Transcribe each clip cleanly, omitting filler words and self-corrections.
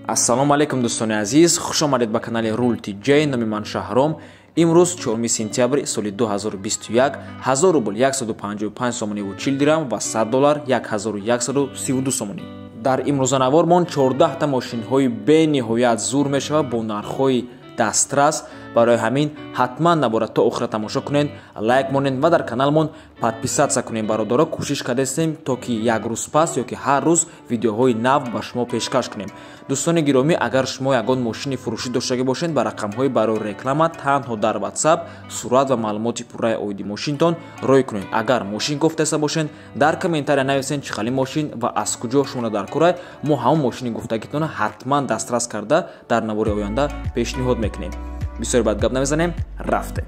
Ассалому алейкум дӯстони азиз, хуш омадед ба канали Rule TJ. Номи ман Шаҳром. Имрӯз 4 сентябри соли 2021 1000 рубл 155 сомонӣ ва 40 дирҳам ва $100 1132 сомонӣ. Дар имрӯзанавормон 14 та мошинҳои бениҳоят зур мешавад бо нархҳои дастрас. барои ҳамин ҳатман наборад то охира тамошо кунед, лайк монед ва дар каналмон подписатсия кунед. бародаро, кӯшиш кардем то ки як рӯз пас ё ки ҳар рӯз видеоҳои нав ба шумо пешкаш кунем. дӯстони гиромӣ, агар шумо ягон мошини фурӯшӣ доштагӣ бошед, ба рақамҳои барои реклама танҳо дар WhatsApp сурат ва маълумоти пурраи оиди мошинтон рой кунед. агар мошин гуфтаиста бошед, дар комментария нависед чӣ хели мошин ва аз куҷо шумо дар кора. мо ҳамон мошини гуфтагитона ҳатман дастрас карда дар навори оянда пешниҳод мекунем. бисёр бад гап намезанем, рафтем.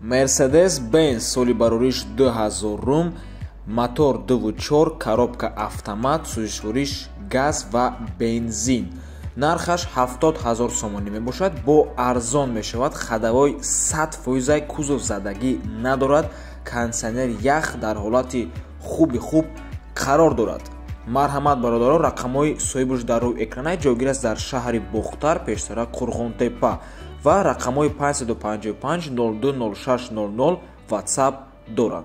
Mercedes-Benz соли барориш 2000 мотор 2.4, коробка автомат, сӯзишвориш газ ва бензин. нархаш 70 000 сомонӣ мебошад. бо арзон мешавад. хадавои 100% кузов задагӣ надорад. кондитсионер ях дар ҳолати хуби хуб қарор дорад. марҳамат бародаро, рақамҳои соҳибуш дар рӯи экрана ҷойгир аст дар шаҳри Бухтар, пештара Қурғонтепа ва рақамҳои 555 020600 WhatsApp дорад.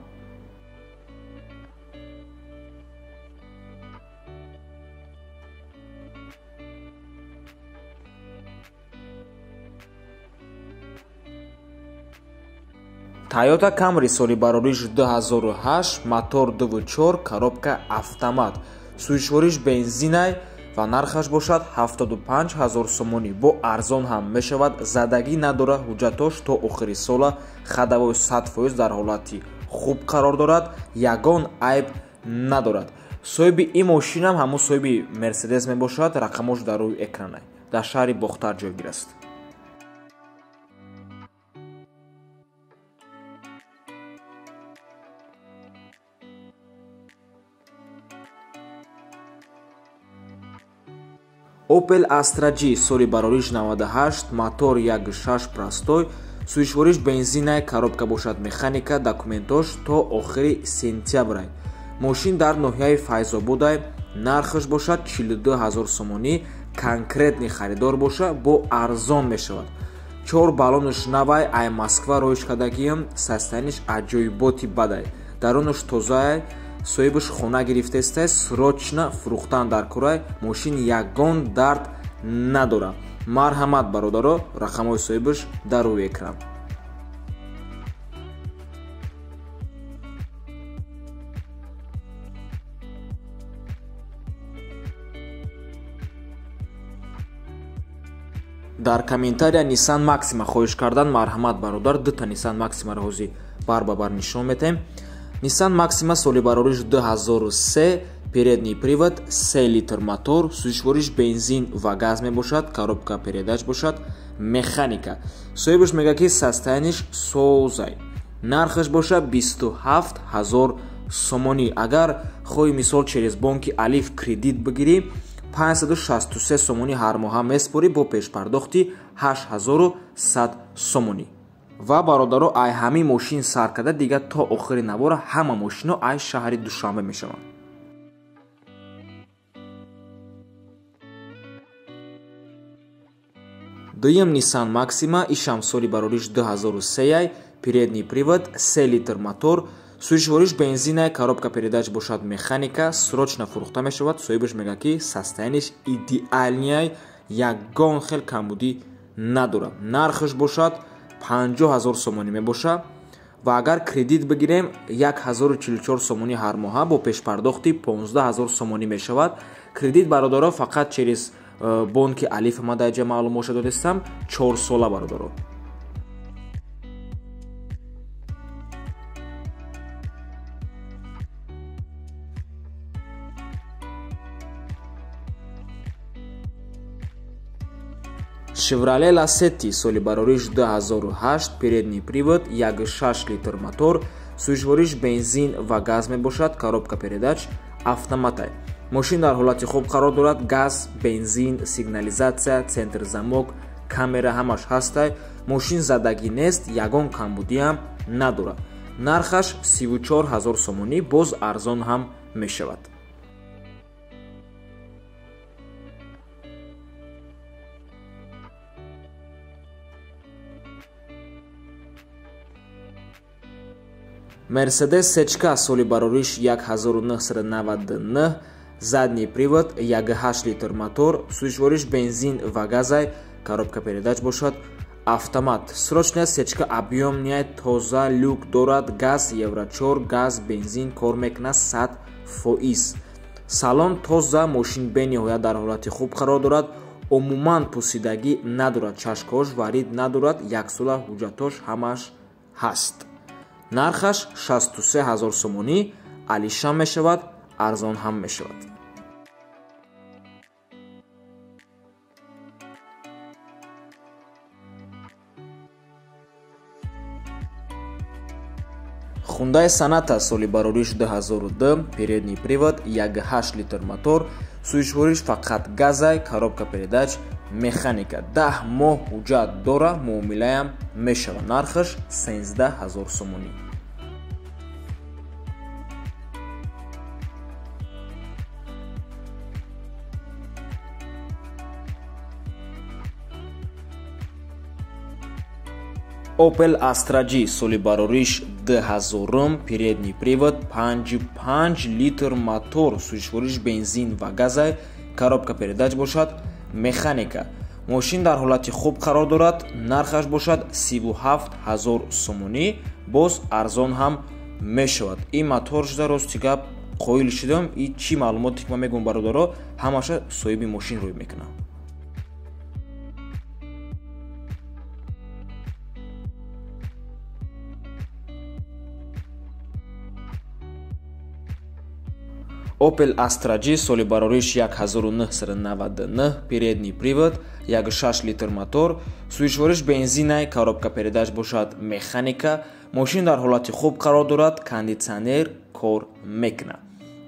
Toyota Camry соли барориш 2008 мотор 2.4, коробка автомат, сӯзишвориш бензинай ва нархаш бошад 75 000 сомонӣ. бо арзон ҳам мешавад. задагӣ надорад. ҳуҷҷатош то охири сола. хадавои 100% дар ҳолати хуб қарор дорад. ягон айб надорад. соҳиби ин мошинам ҳамон соҳиби Mercedes мебошад. рақамош дар рӯи экрана. дар шаҳри Бухтар ҷойгир аст. Opel Astra G соли барориш 98, мотор 1.6 простой, сӯзишвориш бензинай, коробка бошад механика, документош то охири сентябрай. мошин дар ноҳияи Файзободай. нархаш бошад 42 000 сомонӣ. конкретни харидор боша, бо арзон мешавад. 4 баллонаш навай, ай Москва роиш кардагиам, состояниш аҷоиботи бадай. дарунаш тозаай. соҳибаш хона гирифтаистай, срочно фурӯхтан дар курай. мошин ягон дард надорад. марҳамат бародаро, рақамҳои соҳибаш дар рӯи экран. дар комментария Nissan Maxima хоҳиш кардан. марҳамат бародар, дута Nissan Maxima-ро ҳозир бар ба бар нишон метем. Nissan Maxima соли барориш 2003, передний привод, 3 литр мотор, сӯзишвориш бензин ва газ мебошад, коробка передач бошад, механика. соҳибаш мега ки состояниш созай. нархаш бошад 27 000 сомонӣ. агар хоҳӣ мисол через бонки Алиф кредит бигирӣ, 563 сомонӣ ҳар моҳа меспорӣ бо пешпардохти 8100 сомонӣ. ва бародаро, ай ҳамин мошин сар карда дига то охири навора ҳама мошино ай шаҳри Душанбе мешаванд. дуюм Nissan Maxima, ишам соли барориш 2003, передний привод, 3 литр мотор, сӯзишвориш бензинай, коробка передач бошад механика, срочно фурӯхта мешавад. соҳибаш мега ки состояниш идеалнияй, ягон хел камбудӣ надорад. нархаш бошад 50 000 сомонӣ мебоша ва агар кредит бигирем 1044 сомонӣ ҳар моҳа бо пешпардохти 15 000 сомонӣ мешавад. кредит бародаро фақат через бонки Алиф амадаҷа маълумоша додистам 4 сола бародаро. Chevrolet Lacetti соли барориш 2008, передний привод, 1.6 литр мотор, сӯзишвориш бензин ва газ мебошад, коробка передач автоматай. мошин дар ҳолати хуб қарор дорад. газ, бензин, сигнализатсия, центр замок, камера ҳамаш ҳастай. мошин задагӣ нест, ягон камбудиам надорад. нархаш 34 000 сомонӣ, боз арзон ҳам мешавад. Мерседес сечка соли барориш 1999, задний привод, 1.8 литр мотор, сӯишвориш бензин ва газай, коробка передач бошад, автомат. Срочная сечка объемная, тоза, люк дорад, газ евро 4, газ, бензин кор мекунад 100%. салон тоза, мошин бениҳоят дар ҳолати хуб қарор дорад, умуман пусидагӣ надорад, чашкош варид надорад, яксола ҳуҷҷатош ҳамаш ҳаст. нархаш 63 000 сомонӣ, алишам мешавад, арзон ҳам мешавад. Hyundai Sonata соли барориш 2002, передний привод, 1.8 литр мотор, сӯишвориш фақат газай, коробка передач, механика. 10 моҳ ҳуҷҷат дора, муомилаям мешавад. нархаш 13 000 сомонӣ. Opel Astra G соли барориш 2000, передний привод, 5 литр мотор, сӯишвориш бензин ва газай, коробка передач бошад, механика. мошин дар ҳолати хуб қарор дорад, нархаш бошад 37 000 сомонӣ, боз арзон ҳам мешавад. ин мотор шуда рости гап қоил шудам, и чӣ маълумоте ки ман мегӯям бародаро, ҳамаша соҳиби мошин рӯй мекунам. Opel Astra G соли барориш 1999, передний привод, 1.6 литр мотор, сӯишвориш бензинай, коробка передач бошад, механика. мошин дар ҳолати хуб қарор дорад, кондитсионер кор мекунад.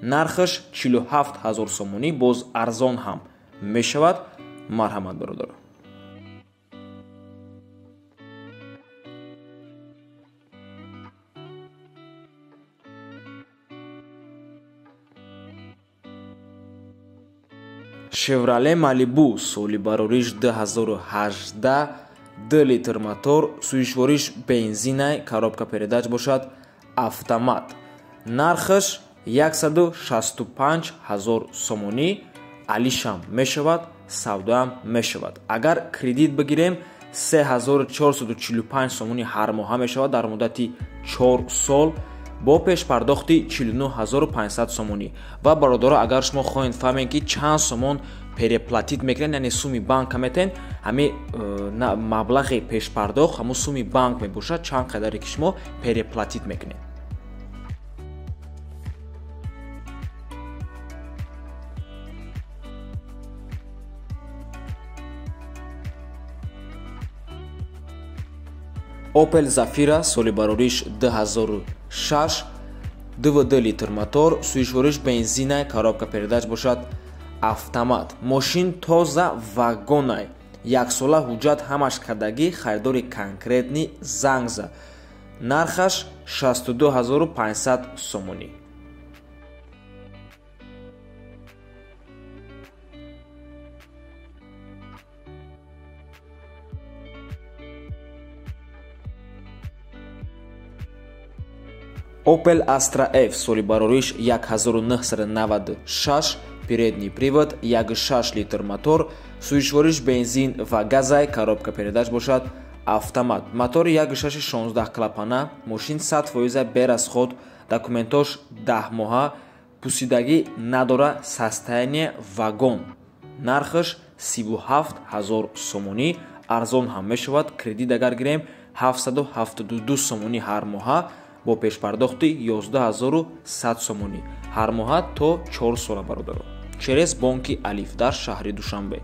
нархаш 47 000 сомонӣ, боз арзон ҳам мешавад. марҳамат бародаро. Chevrolet Malibu соли барориш 2018, 2 литр мотор, сӯишвориш бензинай, коробка передач бошад, автомат. нархаш 165 000 сомонӣ, алишам мешавад, савдоам мешавад. агар кредит бигирем 3445 сомонӣ ҳар моҳа мешавад дар муддати 4 сол бо пешпардохти 49500 сомонӣ. ва бародаро, агар шумо хоҳед фаҳмед ки чанд сомон переплатит мекунед, яъне суми банка метен, ҳамин маблағи пешпардохт ҳамун суми банк мебошад, чанд қадаре ки шумо переплатит мекунед. Opel Zafira соли барориш 2006, 2 литр мотор, сӯишвориш бензинай, коробка передач бошад, автомат. мошин тоза вагонай, яксола ҳуҷҷат ҳамаш кардагӣ, харидори конкретни зангза. нархаш 62 500 сомонӣ. Opel Astra F соли барориш 1996, передний привод, 1.6 литр мотор, сӯишвориш бензин ва газай, коробка передач бошад, автомат. мотори 1.6 16 клапана, мошин 100% берасход, документош 10 моҳа, пусидагӣ надора, состояние вагон. нархаш 37 000 сомонӣ, арзон ҳам мешавад. кредит агар гирем 772 сомонӣ ҳар моҳа, бо пешпардохти 11100 сомонӣ ҳар моҳа то 4 сола бародаро. через бонки Алиф дар шаҳри Душанбе.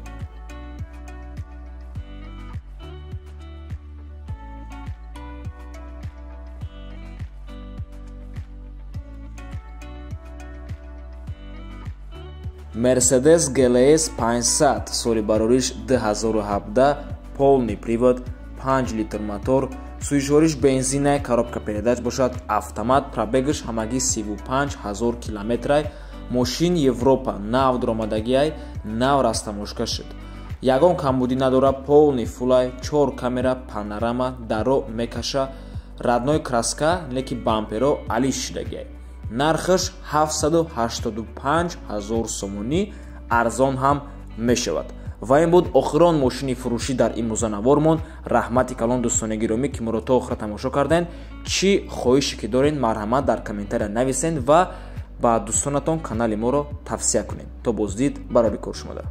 Mercedes GLS 500 соли барориш 2017, полный привод, 5 литр мотор, суишориш бензинай коробка передач бошад, автомат, пробегаш ҳамагӣ 35 000 километрай, мошин Европа нав даромадагиай, нав растамошка шуд. Ягон камбудӣ надора, полни фулай, 4 камера, панорама, даро мекаша, радной краска, леки бамперо алиш шудагиай. Нархаш 785 000 сомонӣ, арзон ҳам мешавад. ва ин буд охирон мошини фурӯшӣ дар имрӯзанавормон. раҳмати калон дӯстони гиромӣ ки моро то охира тамошо карден. чӣ хоҳише ки дорен марҳамат дар комментария нависен ва ба дӯстонатон канали моро тавсия кунед. То боздид, барори кор шумода.